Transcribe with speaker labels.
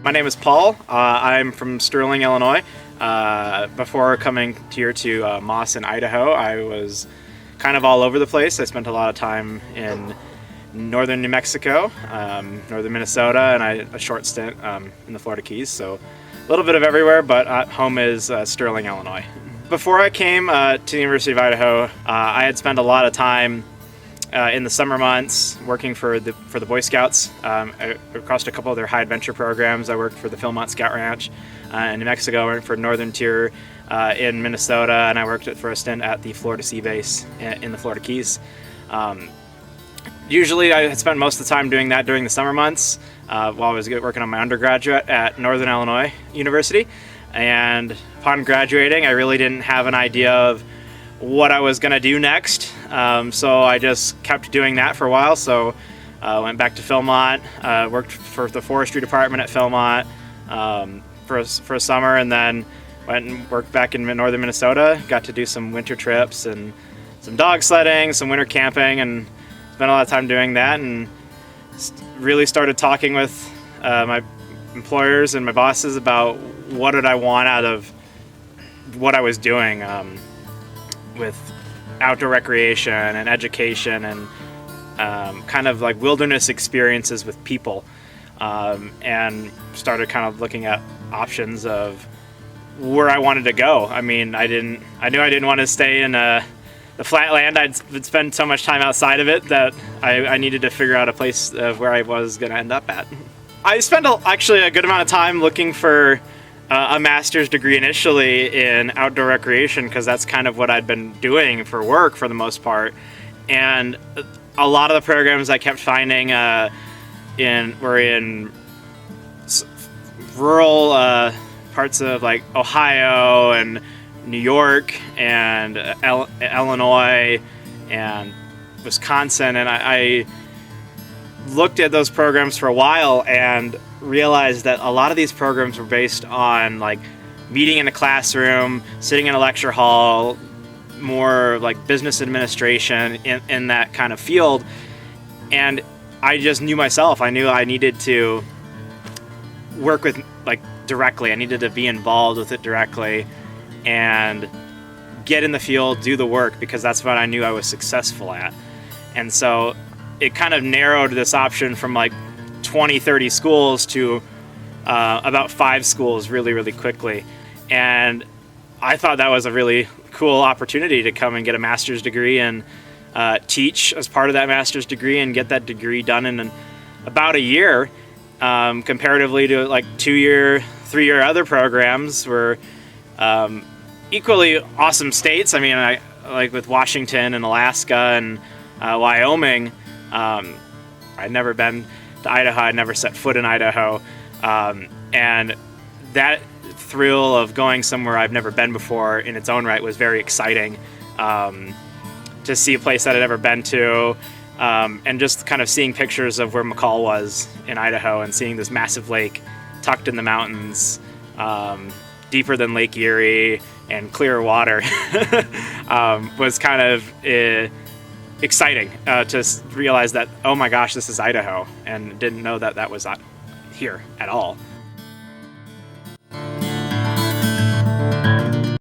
Speaker 1: My name is Paul. I'm from Sterling, Illinois. Before coming here to Moss in Idaho, I was kind of all over the place. I spent a lot of time in northern New Mexico, northern Minnesota, and a short stint in the Florida Keys. So a little bit of everywhere, but home is Sterling, Illinois. Before I came to the University of Idaho, I had spent a lot of time in the summer months working for the Boy Scouts across a couple of their high adventure programs. I worked for the Philmont Scout Ranch in New Mexico. I worked for Northern Tier in Minnesota, and I worked for a stint at the Florida Sea Base in the Florida Keys. Usually I had spent most of the time doing that during the summer months while I was working on my undergraduate at Northern Illinois University. And upon graduating, I really didn't have an idea of what I was going to do next. So I just kept doing that for a while. So I went back to Philmont, worked for the forestry department at Philmont for a summer, and then went and worked back in northern Minnesota. Got to do some winter trips and some dog sledding, some winter camping, and spent a lot of time doing that, and really started talking with my employers and my bosses about what did I want out of what I was doing with outdoor recreation and education and kind of like wilderness experiences with people, and started kind of looking at options of where I wanted to go. I mean, I knew I didn't want to stay in the flatland. I'd spend so much time outside of it that I needed to figure out a place of where I was going to end up at. I spent actually a good amount of time looking for a master's degree initially in outdoor recreation, because that's kind of what I'd been doing for work for the most part. And a lot of the programs I kept finding were in rural parts of like Ohio and New York and Illinois and Wisconsin, and I looked at those programs for a while and realized that a lot of these programs were based on like meeting in a classroom, sitting in a lecture hall, more like business administration in that kind of field. And I just knew myself. I knew I needed to work with like directly. I needed to be involved with it directly and get in the field, do the work, because that's what I knew I was successful at. And so it kind of narrowed this option from like 20, 30 schools to about 5 schools really, really quickly. And I thought that was a really cool opportunity to come and get a master's degree and teach as part of that master's degree and get that degree done in about a year, comparatively to like 2-year, 3-year other programs were equally awesome states. I mean, I like with Washington and Alaska and Wyoming. I'd never been to Idaho. I'd never set foot in Idaho. And that thrill of going somewhere I've never been before in its own right was very exciting. To see a place that I'd never been to, and just kind of seeing pictures of where McCall was in Idaho and seeing this massive lake tucked in the mountains, deeper than Lake Erie and clear water, was kind of exciting to realize that, oh my gosh, this is Idaho, and didn't know that was not here at all.